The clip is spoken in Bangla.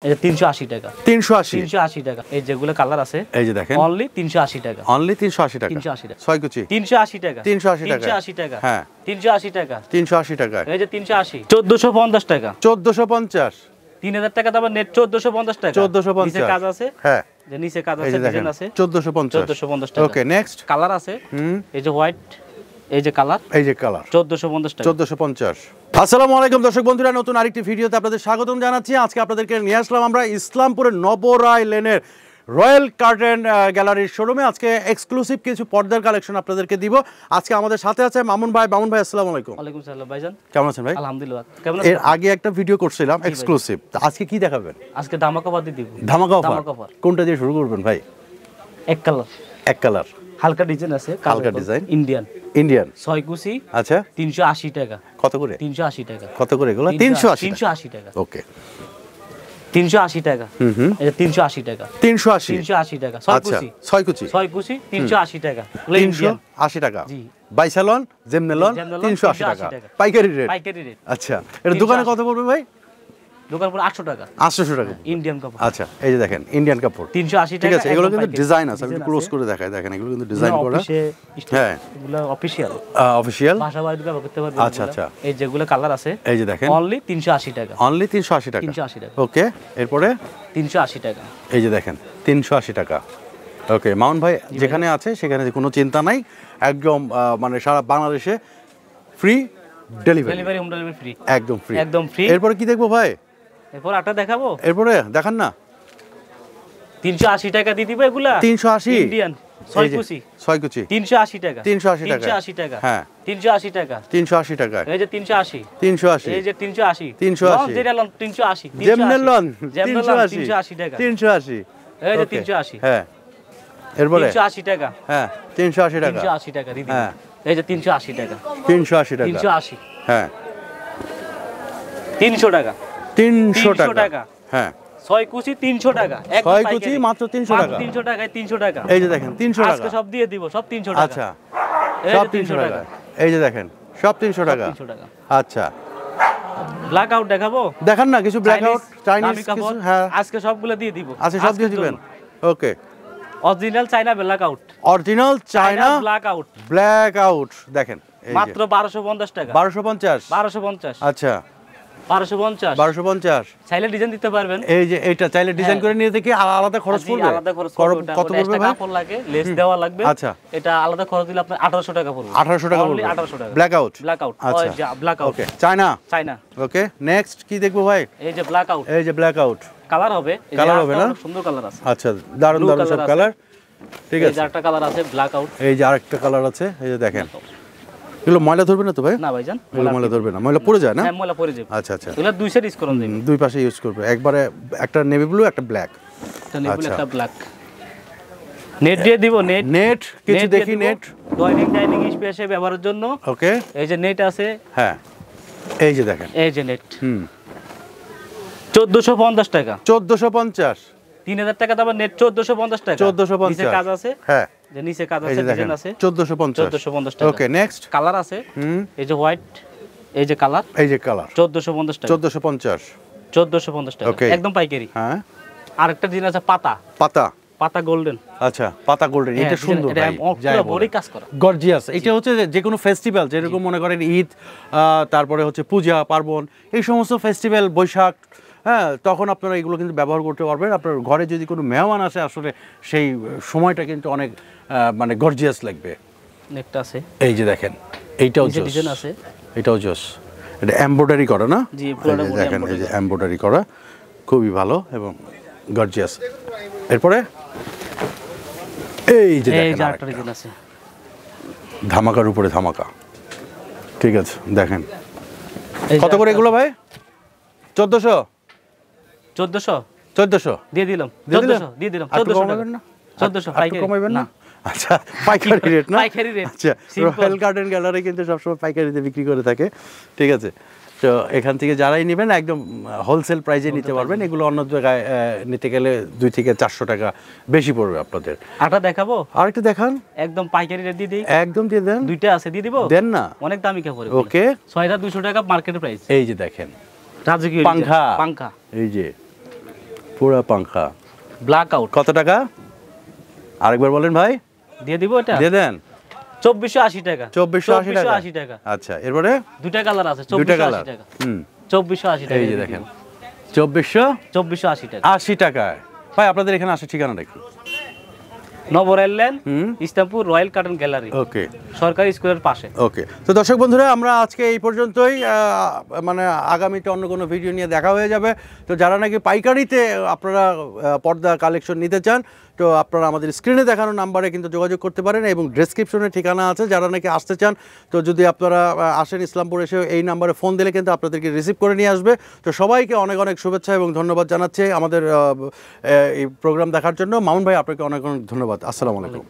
এই 380 টাকা 380 টাকা এই যেগুলো কালার আছে এই যে দেখেন অনলি 380 টাকা অনলি 380 টাকা 380 টাকা 6 কুচি 380 টাকা 380 টাকা হ্যাঁ 380 টাকা 380 টাকা এই যে 380 1450 টাকা 1450 3000 টাকা দাম নেট 1450 টাকা 1450 নিচে কাজ আছে হ্যাঁ যে নিচে কাজ আছে ডিজাইন আছে 1450 টাকা ওকে নেক্সট কালার আছে এই যে হোয়াইট এই যে কালার 1450 টাকা 1450 আসসালামু আলাইকুম দর্শক বন্ধুরা নতুন আরেকটি ভিডিওতে আপনাদের স্বাগতম জানাচ্ছি আজকে আপনাদেরকে নিয়ে আসলাম আমরা ইসলামপুরের নবরায় লেনের রয়্যাল কার্টেন গ্যালারির শোরুমে আজকে এক্সক্লুসিভ কিছু পর্দার কালেকশন আপনাদেরকে দিব আজকে আমাদের সাথে আছে মামুন ভাই আসসালামু আলাইকুম ওয়ালাইকুম আসসালাম ভাইজান কেমন আছেন ভাই আলহামদুলিল্লাহ কেমন আছেন এর আগে একটা ভিডিও করছিলাম এক্সক্লুসিভ তো আজকে কি দেখাবেন আজকে ধামাকা অফার দিব ধামাকা অফার কোনটা দিয়ে শুরু করবেন ভাই এক কালার হালকা ডিজাইন আছে হালকা ডিজাইন ইন্ডিয়ান 6 কুচি আচ্ছা 380 টাকা কত করে 380 টাকা কত করে এগুলো 380 টাকা ওকে 380 টাকা এটা 380 টাকা 380 টাকা 6 কুচি 380 টাকা 380 টাকা জি বাইসালন জেমনেলন 380 টাকা পাইকারি রেট আচ্ছা এটা দোকানে কত পড়বে ভাই দোকান পুরো 800 টাকা ইন্ডিয়ান কাপড় আচ্ছা এই যে দেখেন ইন্ডিয়ান কাপড় 380 টাকা ঠিক আছে এগুলো কিন্তু ডিজাইন আছে আমি ক্লোজ করে দেখাই দেখেন এগুলো কিন্তু ডিজাইন করা হ্যাঁ এগুলো অফিশিয়াল ভাষা বাইরে ব্যবহার করতে পারবেন আচ্ছা এই যেগুলো কালার আছে এই যে দেখেন অনলি 380 টাকা 380 টাকা ওকে এরপরে 380 টাকা এই যে দেখেন 380 টাকা ওকে মাউন্ট ভাই যেখানে আছে সেখানে কোনো চিন্তা নাই একদম মানে সারা বাংলাদেশে free delivery home delivery free একদম ফ্রি এরপর কি দেখবো ভাই এরপর আটা দেখাবো এরপরে দেখান না 380 টাকা দিয়ে দিব এগুলা 380 ইন্ডিয়ান 6 কুচি 380 টাকা 380 টাকা হ্যাঁ 380 টাকা এই যে 380 এই যে 380 যেটা লন 380 জেমনেলন 380 টাকা 380 এই যে 380 হ্যাঁ এরপরে 380 টাকা হ্যাঁ 380 টাকা দিদি হ্যাঁ এই যে 380 টাকা 380 হ্যাঁ 300 টাকা হ্যাঁ 6 কুচি 300 টাকা 6 কুচি মাত্র 300 টাকা 300 টাকা এই যে দেখেন 300 টাকা আজকে সব দিয়ে দিব সব 300 টাকা আচ্ছা সব 300 টাকা এই যে দেখেন সব 300 টাকা আচ্ছা ব্ল্যাক আউট দেখাবো দেখান না কিছু ব্ল্যাক আউট চাইনিজ কিছু হ্যাঁ আজকে সবগুলো দিয়ে দিব আচ্ছা সব দিয়ে দিবেন ওকে অরিজিনাল চায়না ব্ল্যাক আউট দেখেন মাত্র 1250 টাকা 1250 আচ্ছা 1250 চাইলে ডিজাইন দিতে পারবেন এই যে এটা চাইলে ডিজাইন করে নিয়ে দেখি আলাদা খরচ পড়বে কত পড়বে ভাই কাপড় লাগে লেস দেওয়া লাগবে আচ্ছা এটা আলাদা খরচ দিলে আপনার 1800 টাকা পড়বে 1800 টাকা পড়বে 1800 টাকা ব্ল্যাক আউট আচ্ছা black out okay China okay next কি দেখবো ভাই এই যে ব্ল্যাক আউট কালার হবে না সুন্দর কালার আছে আচ্ছা দারুন সব কালার ঠিক আছে এই যে আরেকটা কালার আছে ব্ল্যাক আউট এই যে আরেকটা কালার আছে এই যে দেখেন এগুলো ময়লা ধরবে না তো ভাই না ভাইজান ময়লা ধরবে না ময়লা পড়ে যায় না হ্যাঁ ময়লা পড়ে যায় আচ্ছা এগুলো দুই সাইড ইউজ করুন দুই পাশে ইউজ করবে একবারে একটা নেভি ব্লু একটা ব্ল্যাক একটা ব্ল্যাক নেট দিয়ে দিব নেট কিছু দেখি নেট ডাইনিং স্পেসে ব্যবহারের জন্য ওকে এই যে নেট আছে হ্যাঁ এই যে দেখেন এই যে নেট 1450 টাকা 1450 3000 টাকা দাম নেট 1450 টাকা 1450 নিচে কাজ আছে হ্যাঁ যে নিচে কাজ আছে ডিজাইন আছে 1450 টাকা ওকে নেক্সট কালার আছে এই যে হোয়াইট এই যে কালার 1450 টাকা 1450 টাকা একদম পাইকারি হ্যাঁ আরেকটা ডিজাইন আছে পাতা গোল্ডেন আচ্ছা পাতা গোল্ডেন এটা সুন্দর ভাই পুরো বডি কাজ করা গর্জিয়াস এটা হচ্ছে যে কোনো ফেস্টিভ্যাল যেরকম মনে করেন ঈদ তারপরে হচ্ছে পূজা পার্বণ এই সমস্ত ফেস্টিভ্যাল বৈশাখ হ্যাঁ তখন আপনারা এগুলো কিন্তু ব্যবহার করতে পারবেন আপনার ঘরে যদি কোনো মেহমান আসে আসলে সেই সময়টা কিন্তু অনেক মানে গর্জিয়াস লাগবে নেকটা আছে এই যে দেখেন এইটাও ডিজাইন আছে এটাও জোস এটা এমব্রয়ডারি করা না জি পুরোটা দেখেন এই যে এমব্রয়ডারি করা খুবই ভালো এবং গর্জিয়াস এরপরে এই যে দেখেন আরেকটা ডিজাইন আছে ধামাকার উপরে ধামাকা ঠিক আছে দেখেন কত করে এগুলো ভাই 1400 দিয়ে দিলাম 1400 পাইকারি কমাইবেন না আচ্ছা পাইকারি রেট না আচ্ছা রয়্যাল গার্ডেন গ্যালারি কিন্তু সবসময় পাইকারিতে বিক্রি করে থাকে ঠিক আছে তো এখান থেকে যারাই নেবেন একদম হোলসেল প্রাইসে নিতে পারবেন এগুলো অন্য জায়গায় নিতে গেলে 2 থেকে 400 টাকা বেশি পড়বে আপনাদের আটা দেখাবো আরেকটা দেখান একদম পাইকারি রেট দিয়ে দেই একদম দিয়ে দেন দুইটা আছে দিয়ে দিব দেন না অনেক দামি কাপড় ওকে 6200 টাকা মার্কেট প্রাইস এই যে দেখেন রাজকীয় পাঙ্খা এই যে পুরা পাংখা ব্ল্যাক আউট কত টাকা আরেকবার বলেন ভাই দিয়ে দিব এটা দিয়ে দেন 2480 টাকা 2480 টাকা আচ্ছা এরপরে দুইটা কালার আছে 2480 টাকা 2480 টাকা এই যে দেখেন 2480 টাকা 80 টাকা ভাই আপনাদের এখানে আসে ঠিকানাটা কি নবরাইল lane Istanbul royal carton gallery okay সরকারি স্কুলের পাশে ওকে তো দর্শক বন্ধুরা আমরা আজকে এই পর্যন্তই মানে আগামীতে অন্য কোনো ভিডিও নিয়ে দেখা হয়ে যাবে তো যারা নাকি পাইকারিতে আপনারা পর্দা কালেকশন নিতে চান তো আপনারা আমাদের স্ক্রিনে দেখানো নাম্বারে কিন্তু যোগাযোগ করতে পারেন এবং ডেসক্রিপশনে ঠিকানা আছে যারা নাকি আসতে চান তো যদি আপনারা আসেন ইসলামপুর এসে এই নাম্বারে ফোন দিলে কিন্তু আপনাদেরকে রিসিভ করে নিয়ে আসবে তো সবাইকে অনেক অনেক শুভেচ্ছা এবং ধন্যবাদ জানাচ্ছি আমাদের এই প্রোগ্রাম দেখার জন্য মামুন ভাই আপনাকে অনেক অনেক ধন্যবাদ আসসালামু আলাইকুম